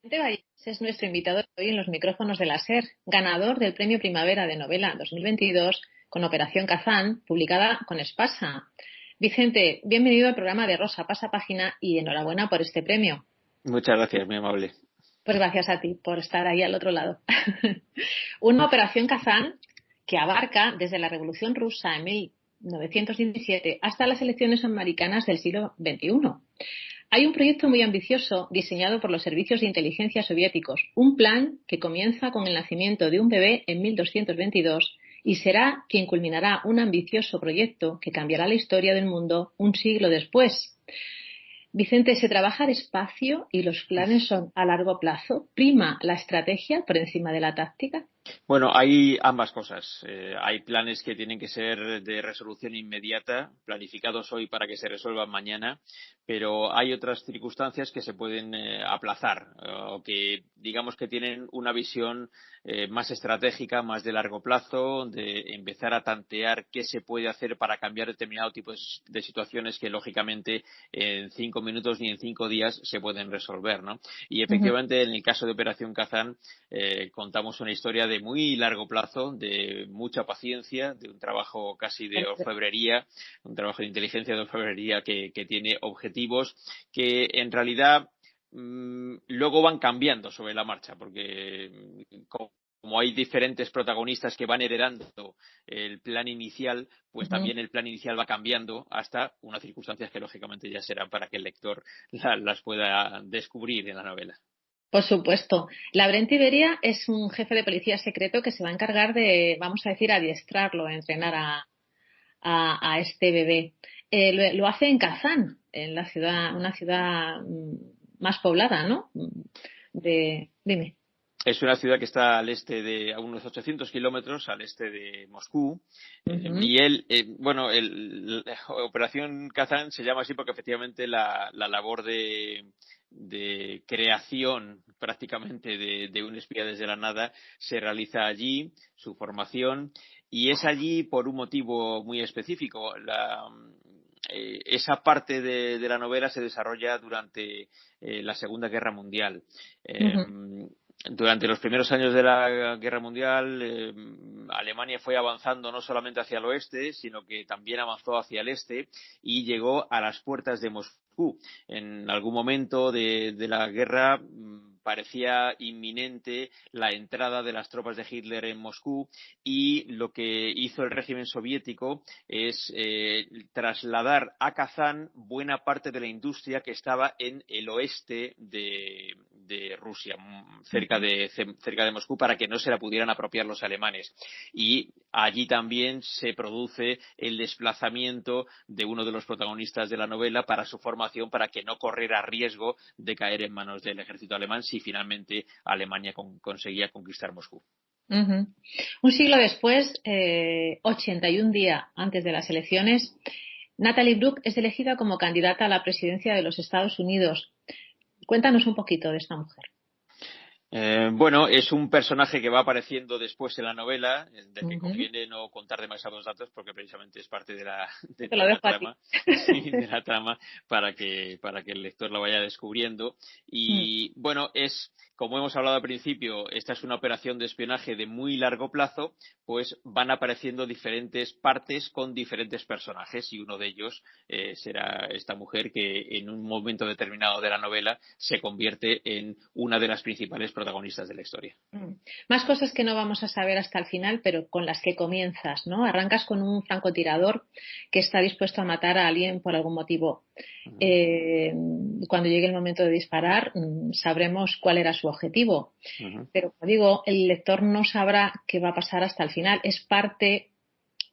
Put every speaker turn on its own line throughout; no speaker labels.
Vicente Valles es nuestro invitado de hoy en los micrófonos de la SER, ganador del Premio Primavera de Novela 2022 con Operación Kazán, publicada con Espasa. Vicente, bienvenido al programa de Rosa Pasapágina y enhorabuena por este premio.
Muchas gracias, muy amable.
Pues gracias a ti por estar ahí al otro lado. Una Operación Kazán que abarca desde la Revolución Rusa en 1917 hasta las elecciones americanas del siglo XXI. Hay un proyecto muy ambicioso diseñado por los servicios de inteligencia soviéticos, un plan que comienza con el nacimiento de un bebé en 1222 y será quien culminará un ambicioso proyecto que cambiará la historia del mundo un siglo después. Vicente, se trabaja despacio y los planes son a largo plazo. ¿Prima la estrategia por encima de la táctica?
Bueno, hay ambas cosas. Hay planes que tienen que ser de resolución inmediata, planificados hoy para que se resuelvan mañana, pero hay otras circunstancias que se pueden aplazar o que digamos que tienen una visión más estratégica, más de largo plazo, de empezar a tantear qué se puede hacer para cambiar determinado tipo de situaciones que lógicamente en 5 minutos ni en 5 días se pueden resolver, ¿no? Y
Uh-huh.
efectivamente en el caso de Operación Kazán contamos una historia de muy largo plazo, de mucha paciencia, de un trabajo casi de orfebrería, un trabajo de inteligencia de orfebrería que tiene objetivos que en realidad luego van cambiando sobre la marcha, porque como hay diferentes protagonistas que van heredando el plan inicial, pues
Uh-huh.
también el plan inicial va cambiando hasta unas circunstancias que lógicamente ya serán para que el lector las pueda descubrir en la novela.
Por supuesto. Laurent Iberia es un jefe de policía secreto que se va a encargar de, vamos a decir, adiestrarlo, entrenar a este bebé. Lo hace en Kazán, en la ciudad, una ciudad más poblada, ¿no? Dime.
Es una ciudad que está al este a unos 800 kilómetros al este de Moscú.
Uh-huh.
Y la Operación Kazán se llama así porque efectivamente la labor de creación prácticamente de un espía desde la nada se realiza allí, su formación, y es allí por un motivo muy específico. Esa parte de la novela se desarrolla durante la Segunda Guerra Mundial.
Uh-huh.
Durante los primeros años de la Guerra Mundial, Alemania fue avanzando no solamente hacia el oeste, sino que también avanzó hacia el este y llegó a las puertas de Moscú. En algún momento de la guerra parecía inminente la entrada de las tropas de Hitler en Moscú y lo que hizo el régimen soviético es trasladar a Kazán buena parte de la industria que estaba en el oeste de Rusia, cerca de Moscú, para que no se la pudieran apropiar los alemanes. Y allí también se produce el desplazamiento de uno de los protagonistas de la novela para su formación, para que no corriera riesgo de caer en manos del ejército alemán si finalmente Alemania conseguía conquistar Moscú.
Uh-huh. Un siglo después, 81 días antes de las elecciones, Natalie Brooke es elegida como candidata a la presidencia de los Estados Unidos. Cuéntanos un poquito de esta mujer.
Bueno, es un personaje que va apareciendo después en la novela, del que
Uh-huh.
conviene no contar demasiados datos porque precisamente es parte de
Te lo
la
dejo a ti.
trama, sí, de la trama, para que el lector la vaya descubriendo. Y bueno, como hemos hablado al principio, esta es una operación de espionaje de muy largo plazo, pues van apareciendo diferentes partes con diferentes personajes y uno de ellos será esta mujer que en un momento determinado de la novela se convierte en una de las principales protagonistas de la historia.
Más cosas que no vamos a saber hasta el final, pero con las que comienzas, ¿no? Arrancas con un francotirador que está dispuesto a matar a alguien por algún motivo.
Uh-huh.
Cuando llegue el momento de disparar, sabremos cuál era su objetivo.
Uh-huh.
Pero, como digo, el lector no sabrá qué va a pasar hasta el final. Es parte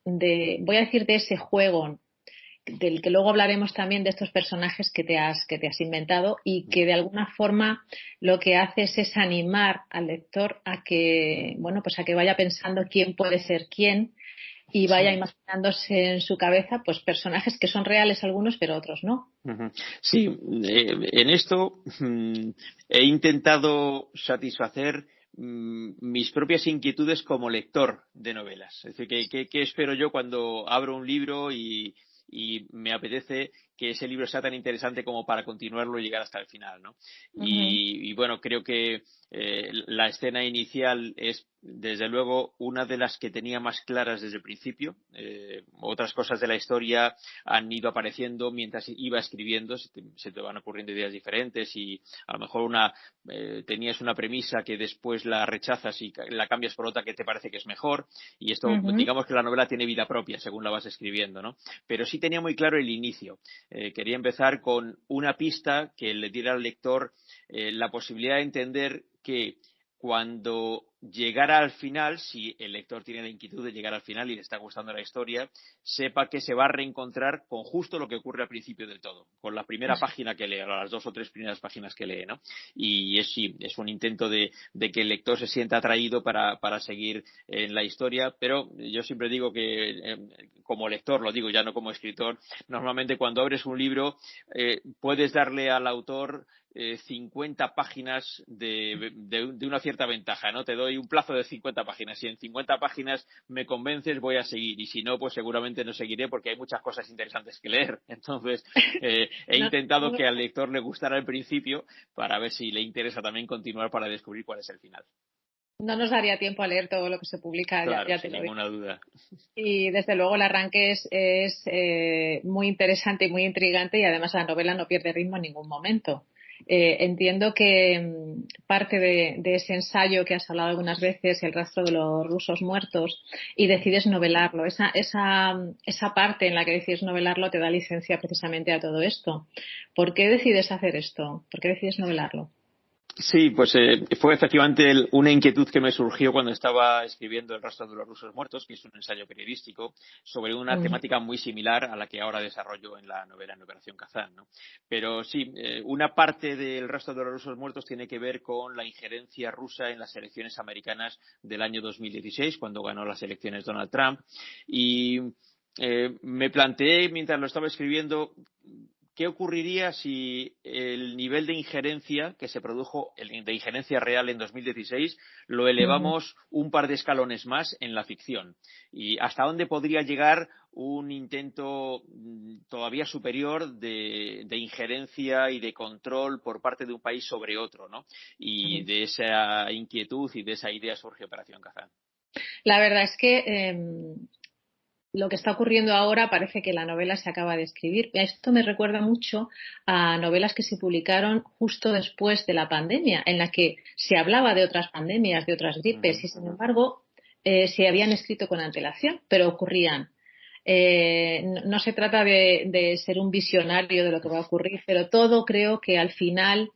voy a decir, de ese juego del que luego hablaremos también de estos personajes que te has inventado y que de alguna forma lo que haces es animar al lector a que, bueno, pues a que vaya pensando quién puede ser quién y vaya
Sí.
imaginándose en su cabeza pues personajes que son reales algunos pero otros no.
Uh-huh. Sí, en esto he intentado satisfacer mis propias inquietudes como lector de novelas. Es decir, ¿qué espero yo cuando abro un libro y y me apetece que ese libro sea tan interesante como para continuarlo y llegar hasta el final, ¿no?
Ujú.
Y bueno, creo que la escena inicial es, desde luego, una de las que tenía más claras desde el principio. Otras cosas de la historia han ido apareciendo mientras iba escribiendo, se te van ocurriendo ideas diferentes y a lo mejor tenías una premisa que después la rechazas y la cambias por otra que te parece que es mejor, y esto,
Ujú.
digamos que la novela tiene vida propia según la vas escribiendo, ¿no? Pero sí tenía muy claro el inicio. Quería empezar con una pista que le diera al lector la posibilidad de entender que cuando llegara al final, si el lector tiene la inquietud de llegar al final y le está gustando la historia, sepa que se va a reencontrar con justo lo que ocurre al principio del todo, con la primera
Eso.
página que lee, o las 2 o 3 primeras páginas que lee, ¿no? Y sí, es un intento de que el lector se sienta atraído para seguir en la historia, pero yo siempre digo que, como lector, lo digo ya no como escritor, normalmente cuando abres un libro puedes darle al autor 50 páginas de una cierta ventaja, ¿no? Te doy un plazo de 50 páginas. Si en 50 páginas me convences, voy a seguir. Y si no, pues seguramente no seguiré porque hay muchas cosas interesantes que leer. Entonces, he
No,
intentado
no,
que al lector le gustara al principio para ver si le interesa también continuar para descubrir cuál es el final.
no nos daría tiempo a leer todo lo que se publica, ya,
Claro,
ya te
sin
lo digo.
ninguna duda.
Y desde luego el arranque es muy interesante y muy intrigante y además la novela no pierde ritmo en ningún momento. Entiendo que parte de ese ensayo que has hablado algunas veces, El rastro de los rusos muertos, y decides novelarlo. Esa parte en la que decides novelarlo te da licencia precisamente a todo esto. ¿Por qué decides hacer esto? ¿Por qué decides novelarlo?
Sí, pues fue efectivamente una inquietud que me surgió cuando estaba escribiendo El rastro de los rusos muertos, que es un ensayo periodístico sobre una
Ujú.
temática muy similar a la que ahora desarrollo en la novela en Operación Kazán, ¿no? Pero sí, una parte del rastro de los rusos muertos tiene que ver con la injerencia rusa en las elecciones americanas del año 2016, cuando ganó las elecciones Donald Trump. Y me planteé, mientras lo estaba escribiendo, ¿qué ocurriría si el nivel de injerencia que se produjo, de injerencia real en 2016, lo
Ujú.
elevamos un par de escalones más en la ficción? ¿Y hasta dónde podría llegar un intento todavía superior de injerencia y de control por parte de un país sobre otro, ¿no? Y
Ujú.
de esa inquietud y de esa idea surge Operación Kazán.
La verdad es que lo que está ocurriendo ahora parece que la novela se acaba de escribir. Esto me recuerda mucho a novelas que se publicaron justo después de la pandemia, en la que se hablaba de otras pandemias, de otras gripes,
Ujú.
y sin embargo se habían escrito con antelación, pero ocurrían. No se trata de ser un visionario de lo que va a ocurrir, pero todo creo que al final,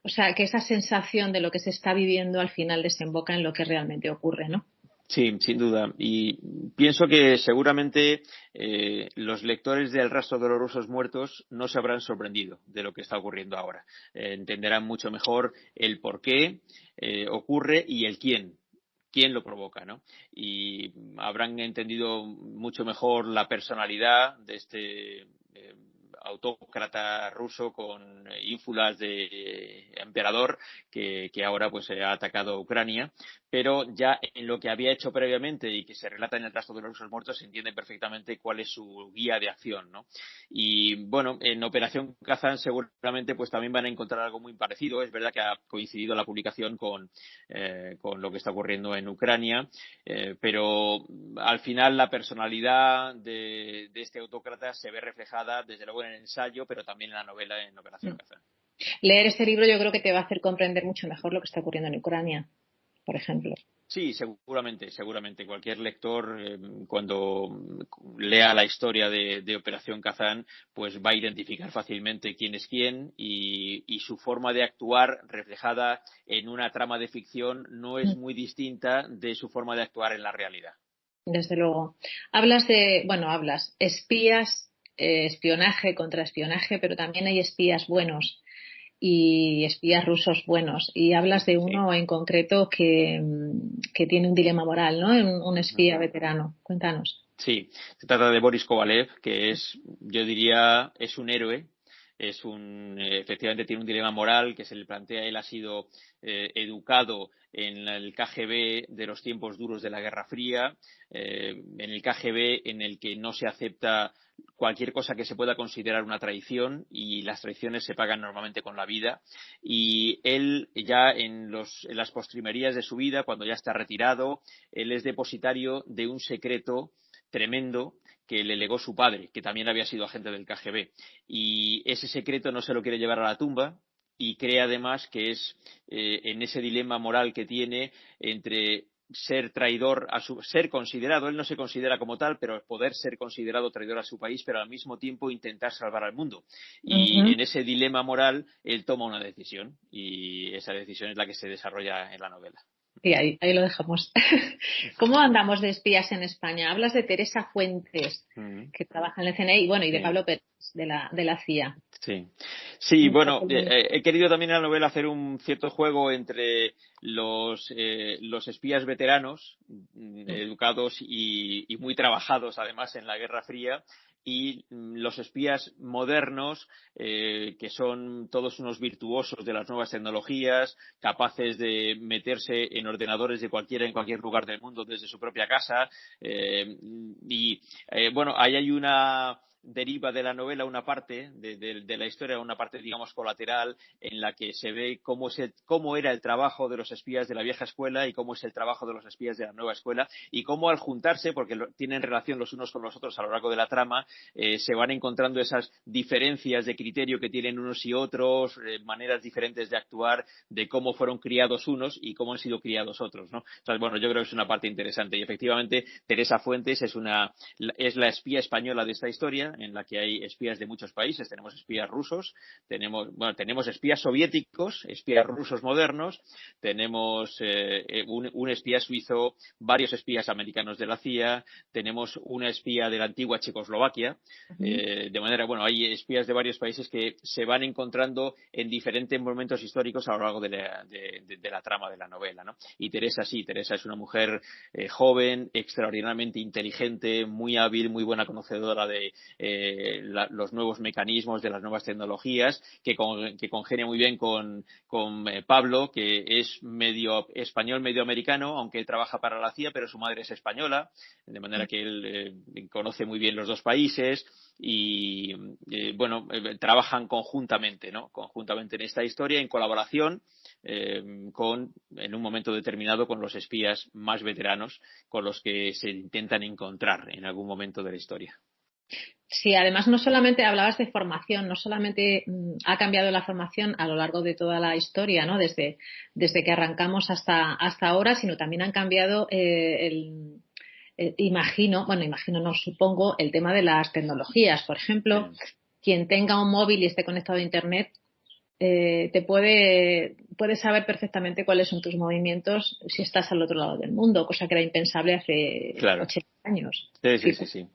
o sea, que esa sensación de lo que se está viviendo al final desemboca en lo que realmente ocurre, ¿no?
Sí, sin duda. Y pienso que seguramente los lectores del Rastro de los rusos muertos no se habrán sorprendido de lo que está ocurriendo ahora. Entenderán mucho mejor el por qué ocurre y el quién lo provoca, ¿no? Y habrán entendido mucho mejor la personalidad de este autócrata ruso con ínfulas de emperador que ahora pues ha atacado a Ucrania, pero ya en lo que había hecho previamente y que se relata en el Rastro de los rusos muertos se entiende perfectamente cuál es su guía de acción, ¿no? Y bueno, en Operación Kazán seguramente pues también van a encontrar algo muy parecido. Es verdad que ha coincidido la publicación con lo que está ocurriendo en Ucrania, pero al final la personalidad de este autócrata se ve reflejada desde luego en el ensayo, pero también en la novela en Operación Kazán.
Leer este libro yo creo que te va a hacer comprender mucho mejor lo que está ocurriendo en Ucrania, por ejemplo.
Sí, seguramente. Cualquier lector, cuando lea la historia de Operación Kazán, pues va a identificar fácilmente quién es quién y su forma de actuar reflejada en una trama de ficción no es muy distinta de su forma de actuar en la realidad.
Desde luego. Hablas espías, espionaje, contraespionaje, pero también hay espías buenos y espías rusos buenos. Y hablas de
Sí.
uno en concreto que tiene un dilema moral, ¿no? Un espía veterano. Cuéntanos.
Sí, se trata de Boris Kovalev, que es, yo diría, es un héroe efectivamente tiene un dilema moral que se le plantea. Él ha sido educado en el KGB de los tiempos duros de la Guerra Fría, en el KGB en el que no se acepta cualquier cosa que se pueda considerar una traición, y las traiciones se pagan normalmente con la vida. Y él ya en las postrimerías de su vida, cuando ya está retirado, él es depositario de un secreto tremendo que le legó su padre, que también había sido agente del KGB. Y ese secreto no se lo quiere llevar a la tumba, y cree además que es en ese dilema moral que tiene entre ser traidor ser considerado, él no se considera como tal, pero poder ser considerado traidor a su país, pero al mismo tiempo intentar salvar al mundo. Y
Ujú.
en ese dilema moral él toma una decisión, y esa decisión es la que se desarrolla en la novela.
Y ahí lo dejamos. ¿Cómo andamos de espías en España? Hablas de Teresa Fuentes,
Mm.
que trabaja en el CNI, y bueno, y de
Sí.
Pablo Pérez, de la CIA.
Sí, sí,
Un
bueno,
papel
he querido también en la novela hacer un cierto juego entre los espías veteranos,
muy-
educados y muy trabajados además en la Guerra Fría, y los espías modernos, que son todos unos virtuosos de las nuevas tecnologías, capaces de meterse en ordenadores de cualquiera en cualquier lugar del mundo desde su propia casa. Bueno, ahí hay una deriva de la novela, una parte de la historia, una parte, digamos, colateral, en la que se ve cómo era el trabajo de los espías de la vieja escuela y cómo es el trabajo de los espías de la nueva escuela, y cómo al juntarse, porque tienen relación los unos con los otros a lo largo de la trama, se van encontrando esas diferencias de criterio que tienen unos y otros, maneras diferentes de actuar, de cómo fueron criados unos y cómo han sido criados otros, ¿no? O sea, bueno, yo creo que es una parte interesante, y efectivamente Teresa Fuentes es la espía española de esta historia, en la que hay espías de muchos países. Tenemos espías rusos, tenemos espías soviéticos, espías rusos modernos, tenemos un espía suizo, varios espías americanos de la CIA, tenemos una espía de la antigua Checoslovaquia,
Ujú.
de manera, bueno, hay espías de varios países que se van encontrando en diferentes momentos históricos a lo largo de la trama de la novela, ¿no? Y Teresa es una mujer joven, extraordinariamente inteligente, muy hábil, muy buena conocedora de los nuevos mecanismos, de las nuevas tecnologías, que congenia muy bien con Pablo, que es medio español, medio americano, aunque él trabaja para la CIA, pero su madre es española, de manera que él conoce muy bien los dos países. Y trabajan conjuntamente, ¿no? Conjuntamente en esta historia, en colaboración, en un momento determinado, con los espías más veteranos con los que se intentan encontrar en algún momento de la historia.
Sí, además no solamente hablabas de formación, no solamente ha cambiado la formación a lo largo de toda la historia, ¿no? Desde que arrancamos hasta ahora, sino también han cambiado imagino, no supongo, el tema de las tecnologías. Por ejemplo,
Sí.
quien tenga un móvil y esté conectado a Internet puede saber perfectamente cuáles son tus movimientos si estás al otro lado del mundo, cosa que era impensable hace
Claro.
80 años.
Sí.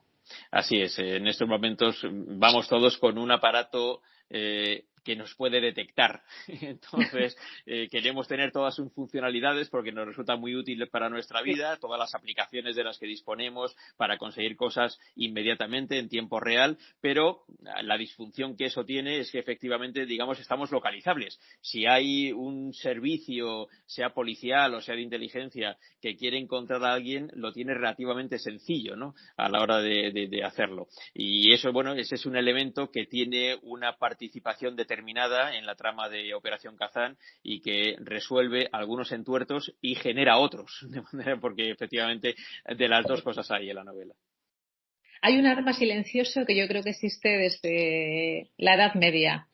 Así es. En estos momentos vamos todos con un aparato que nos puede detectar. Entonces, queremos tener todas sus funcionalidades porque nos resulta muy útil para nuestra vida, todas las aplicaciones de las que disponemos para conseguir cosas inmediatamente, en tiempo real, pero la disfunción que eso tiene es que efectivamente, digamos, estamos localizables. Si hay un servicio, sea policial o sea de inteligencia, que quiere encontrar a alguien, lo tiene relativamente sencillo, ¿no? A la hora de hacerlo. Y eso, bueno, ese es un elemento que tiene una participación determinada en la trama de Operación Kazán, y que resuelve algunos entuertos y genera otros, de manera, porque efectivamente de las dos cosas hay en la novela.
Hay un arma silencioso que yo creo que existe desde la Edad Media,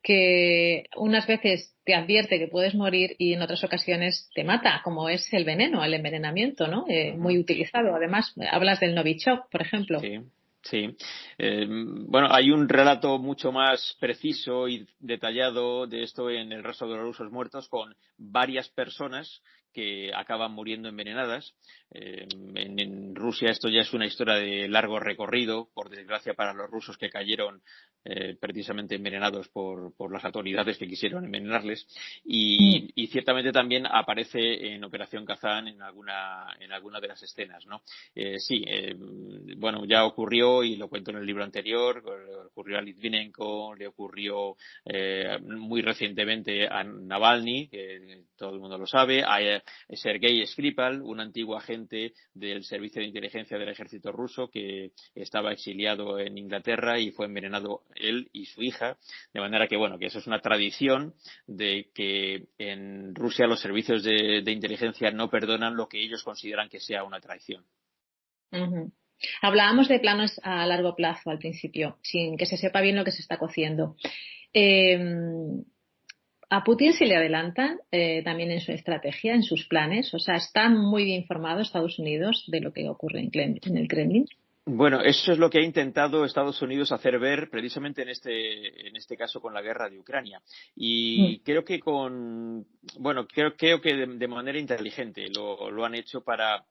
que unas veces te advierte que puedes morir y en otras ocasiones te mata, como es el veneno, el envenenamiento, ¿no? Muy
Uh-huh.
utilizado. Además, hablas del Novichok, por ejemplo.
Sí. Sí. Bueno, hay un relato mucho más preciso y detallado de esto en El rastro de los rusos muertos, con varias personas que acaban muriendo envenenadas. En Rusia esto ya es una historia de largo recorrido, por desgracia para los rusos, que cayeron precisamente envenenados por las autoridades que quisieron envenenarles. Y ciertamente también aparece en Operación Kazán en alguna de las escenas, ¿no? Bueno, ya ocurrió ocurrió, y lo cuento en el libro anterior, le ocurrió a Litvinenko, le ocurrió muy recientemente a Navalny, que todo el mundo lo sabe, a Sergei Skripal, un antiguo agente del servicio de inteligencia del ejército ruso que estaba exiliado en Inglaterra y fue envenenado él y su hija, de manera que, bueno, que eso es una tradición de que en Rusia los servicios de inteligencia no perdonan lo que ellos consideran que sea una traición.
Uh-huh. Hablábamos de planos a largo plazo al principio, sin que se sepa bien lo que se está cociendo. A Putin se le adelantan también en su estrategia, en sus planes. O sea, está muy bien informado Estados Unidos de lo que ocurre en el Kremlin.
Bueno, eso es lo que ha intentado Estados Unidos hacer ver precisamente en este caso con la guerra de Ucrania. Y creo que creo que de manera inteligente lo han hecho para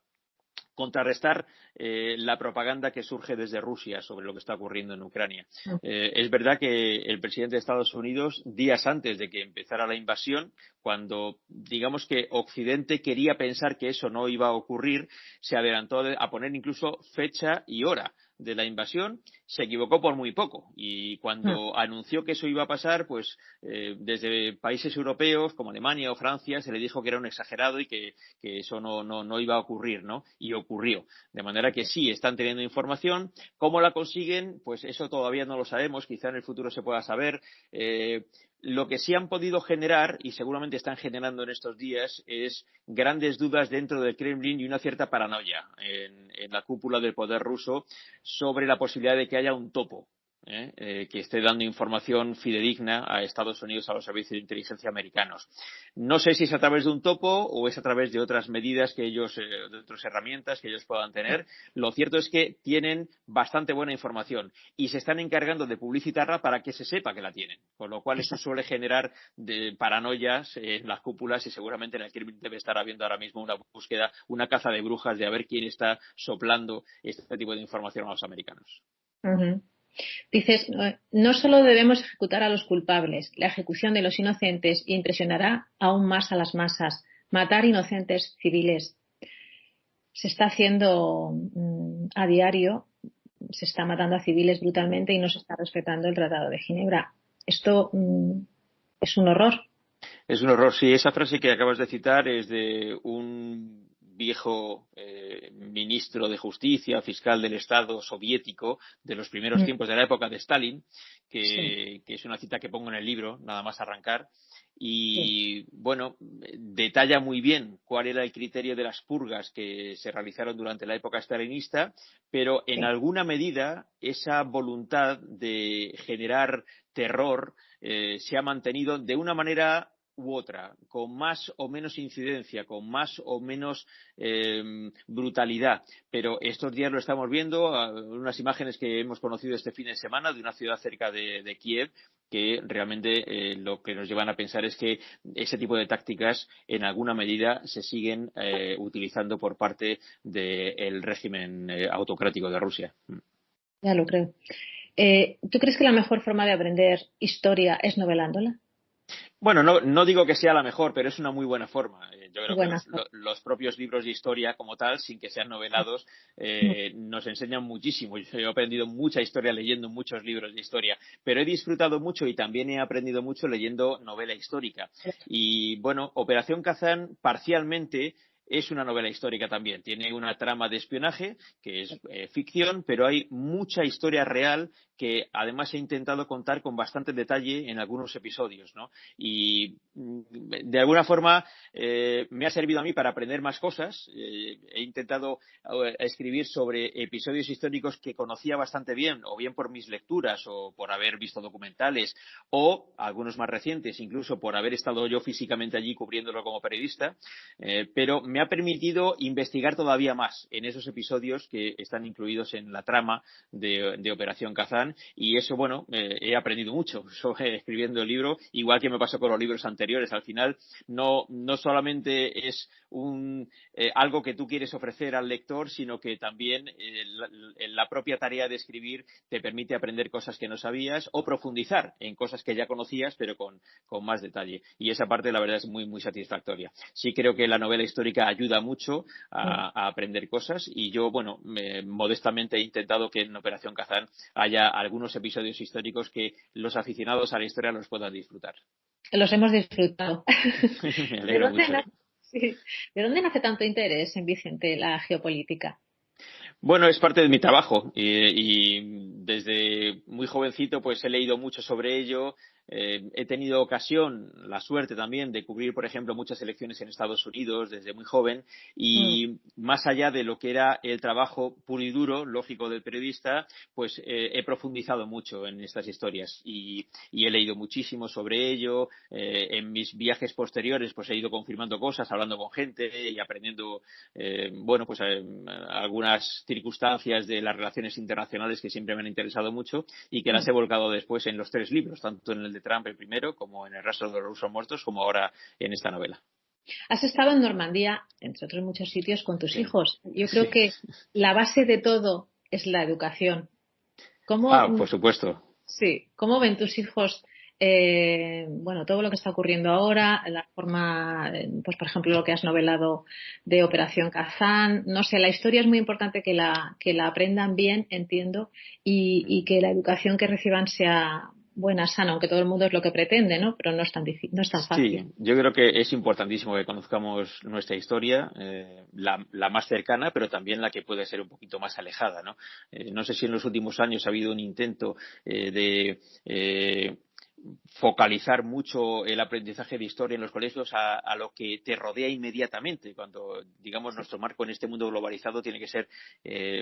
contrarrestar la propaganda que surge desde Rusia sobre lo que está ocurriendo en Ucrania. Es verdad que el presidente de Estados Unidos, días antes de que empezara la invasión, cuando digamos que Occidente quería pensar que eso no iba a ocurrir, se adelantó a poner incluso fecha y hora de la invasión, se equivocó por muy poco, y cuando anunció que eso iba a pasar, pues desde países europeos como Alemania o Francia se le dijo que era un exagerado y que eso no iba a ocurrir, ¿no? Y ocurrió. De manera que sí, están teniendo información. ¿Cómo la consiguen? Pues eso todavía no lo sabemos, quizá en el futuro se pueda saber. Lo que sí han podido generar, y seguramente están generando en estos días, es grandes dudas dentro del Kremlin y una cierta paranoia en la cúpula del poder ruso sobre la posibilidad de que haya un topo que esté dando información fidedigna a Estados Unidos, a los servicios de inteligencia americanos. No sé si es a través de un topo o es a través de otras medidas que ellos, de otras herramientas que ellos puedan tener. Lo cierto es que tienen bastante buena información y se están encargando de publicitarla para que se sepa que la tienen, con lo cual eso suele generar paranoias en las cúpulas, y seguramente en el Kremlin debe estar habiendo ahora mismo una búsqueda, una caza de brujas de a ver quién está soplando este tipo de información a los americanos.
Uh-huh. Dices, no solo debemos ejecutar a los culpables, la ejecución de los inocentes impresionará aún más a las masas. Matar inocentes civiles se está haciendo a diario, se está matando a civiles brutalmente y no se está respetando el Tratado de Ginebra. Esto es un horror.
Es un horror, sí. Esa frase que acabas de citar es de un viejo ministro de Justicia, fiscal del Estado soviético de los primeros tiempos de la época de Stalin, que es una cita que pongo en el libro, nada más arrancar. Y bueno, detalla muy bien cuál era el criterio de las purgas que se realizaron durante la época stalinista, pero en alguna medida esa voluntad de generar terror se ha mantenido de una manera u otra, con más o menos incidencia, con más o menos brutalidad. Pero estos días lo estamos viendo, unas imágenes que hemos conocido este fin de semana de una ciudad cerca de Kiev, que realmente lo que nos llevan a pensar es que ese tipo de tácticas en alguna medida se siguen utilizando por parte del régimen autocrático de Rusia.
Ya lo creo. ¿Tú crees que la mejor forma de aprender historia es novelándola?
Bueno, no digo que sea la mejor, pero es una muy buena forma. Yo creo que los propios libros de historia como tal, sin que sean novelados, nos enseñan muchísimo. Yo he aprendido mucha historia leyendo muchos libros de historia, pero he disfrutado mucho y también he aprendido mucho leyendo novela histórica. Y bueno, Operación Kazán parcialmente es una novela histórica también. Tiene una trama de espionaje que es ficción, pero hay mucha historia real que además he intentado contar con bastante detalle en algunos episodios, ¿no? Y de alguna forma me ha servido a mí para aprender más cosas. He intentado escribir sobre episodios históricos que conocía bastante bien, o bien por mis lecturas o por haber visto documentales, o algunos más recientes, incluso por haber estado yo físicamente allí cubriéndolo como periodista, pero me ha permitido investigar todavía más en esos episodios que están incluidos en la trama de Operación Kazán. Y eso, bueno, he aprendido mucho escribiendo el libro, igual que me pasó con los libros anteriores. Al final no solamente es algo que tú quieres ofrecer al lector, sino que también la propia tarea de escribir te permite aprender cosas que no sabías o profundizar en cosas que ya conocías, pero con más detalle. Y esa parte, la verdad, es muy, muy satisfactoria. Sí creo que la novela histórica ayuda mucho a aprender cosas y yo, bueno, modestamente he intentado que en Operación Kazán haya algunos episodios históricos que los aficionados a la historia los puedan disfrutar.
Los hemos disfrutado.
Me
¿De
alegro
dónde
mucho.
nace, sí, ¿de dónde nace tanto interés en Vicente la geopolítica?
Bueno, es parte de mi trabajo y desde muy jovencito pues he leído mucho sobre ello. He tenido ocasión, la suerte también, de cubrir, por ejemplo, muchas elecciones en Estados Unidos desde muy joven y más allá de lo que era el trabajo puro y duro, lógico del periodista, pues he profundizado mucho en estas historias y he leído muchísimo sobre ello. En mis viajes posteriores pues he ido confirmando cosas, hablando con gente y aprendiendo, bueno, pues algunas circunstancias de las relaciones internacionales que siempre me han interesado mucho y que las he volcado después en los 3 libros, tanto en el de Trump el primero, como en el rastro de los rusos muertos, como ahora en esta novela.
Has estado en Normandía, entre otros muchos sitios, con tus
Sí,
hijos. Yo creo
sí.
que la base de todo es la educación. ¿Cómo,
Por supuesto.
sí, cómo ven tus hijos, bueno, todo lo que está ocurriendo ahora, la forma, pues por ejemplo, lo que has novelado de Operación Kazán? No sé, la historia es muy importante que la aprendan bien, entiendo, y que la educación que reciban sea buena, sana, aunque todo el mundo es lo que pretende, ¿no? Pero no es tan difícil, no es tan fácil.
Sí, yo creo que es importantísimo que conozcamos nuestra historia, la más cercana, pero también la que puede ser un poquito más alejada, ¿no? No sé si en los últimos años ha habido un intento de focalizar mucho el aprendizaje de historia en los colegios a lo que te rodea inmediatamente, cuando, digamos, nuestro marco en este mundo globalizado tiene que ser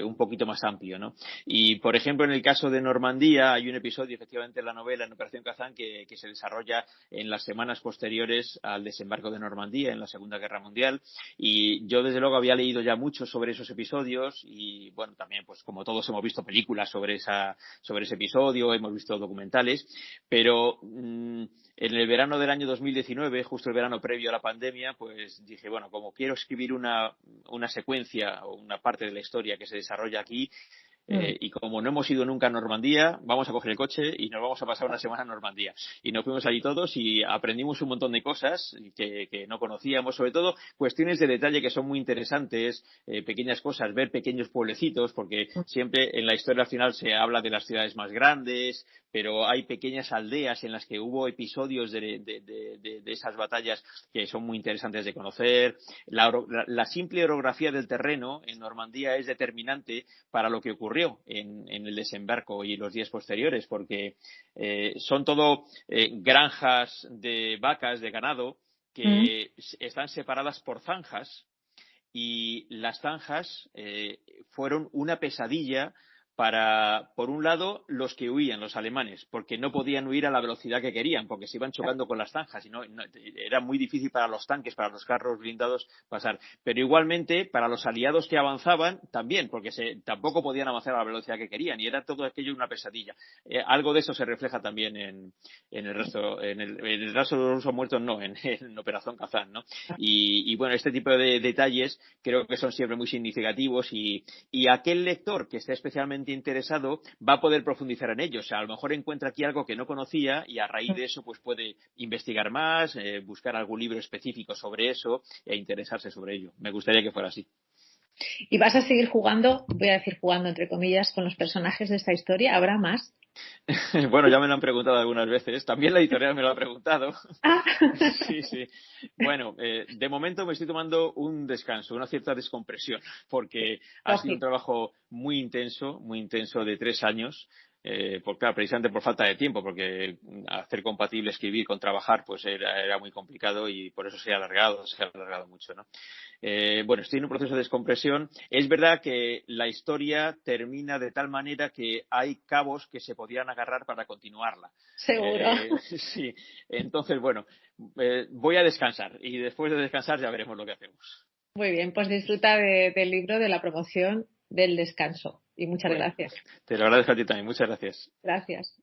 un poquito más amplio, ¿no? Y, por ejemplo, en el caso de Normandía hay un episodio, efectivamente, en la novela, en Operación Kazán, que se desarrolla en las semanas posteriores al desembarco de Normandía en la Segunda Guerra Mundial y yo, desde luego, había leído ya mucho sobre esos episodios y, bueno, también, pues como todos hemos visto películas sobre ese episodio, hemos visto documentales, pero en el verano del año 2019, justo el verano previo a la pandemia, pues dije, bueno, como quiero escribir una secuencia o una parte de la historia que se desarrolla aquí, y como no hemos ido nunca a Normandía, vamos a coger el coche y nos vamos a pasar una semana en Normandía. Y nos fuimos allí todos y aprendimos un montón de cosas que no conocíamos, sobre todo cuestiones de detalle que son muy interesantes, pequeñas cosas, ver pequeños pueblecitos, porque siempre en la historia al final se habla de las ciudades más grandes, pero hay pequeñas aldeas en las que hubo episodios de esas batallas que son muy interesantes de conocer. La simple orografía del terreno en Normandía es determinante para lo que ocurrió en el desembarco y los días posteriores, porque son todo granjas de vacas, de ganado, que están separadas por zanjas y las zanjas fueron una pesadilla para, por un lado, los que huían, los alemanes, porque no podían huir a la velocidad que querían, porque se iban chocando con las zanjas y era muy difícil para los tanques, para los carros blindados pasar. Pero igualmente, para los aliados que avanzaban, también, porque tampoco podían avanzar a la velocidad que querían y era todo aquello una pesadilla. Algo de eso se refleja también en el resto, en el rastro de los rusos muertos, no, en Operación Kazán, ¿no? Y bueno, este tipo de detalles creo que son siempre muy significativos y aquel lector que esté especialmente interesado va a poder profundizar en ello. O sea, a lo mejor encuentra aquí algo que no conocía y a raíz de eso pues puede investigar más, buscar algún libro específico sobre eso e interesarse sobre ello. Me gustaría que fuera así.
¿Y vas a seguir jugando, voy a decir jugando entre comillas, con los personajes de esta historia? ¿Habrá más?
Bueno, ya me lo han preguntado algunas veces. También la editorial me lo ha preguntado.
Ah.
Sí, sí. Bueno, de momento me estoy tomando un descanso, una cierta descompresión, porque ha sido un
Lógico.
trabajo muy intenso de 3 años. Claro, precisamente por falta de tiempo, porque hacer compatible escribir con trabajar pues era muy complicado y por eso se ha alargado mucho, ¿no? Bueno, estoy en un proceso de descompresión. Es verdad que la historia termina de tal manera que hay cabos que se podrían agarrar para continuarla.
Seguro.
Sí, entonces, bueno, voy a descansar y después de descansar ya veremos lo que hacemos.
Muy bien, pues disfruta del libro, de la promoción, del descanso. Y muchas
Bueno,
gracias.
te lo agradezco a ti también. Muchas gracias.
Gracias.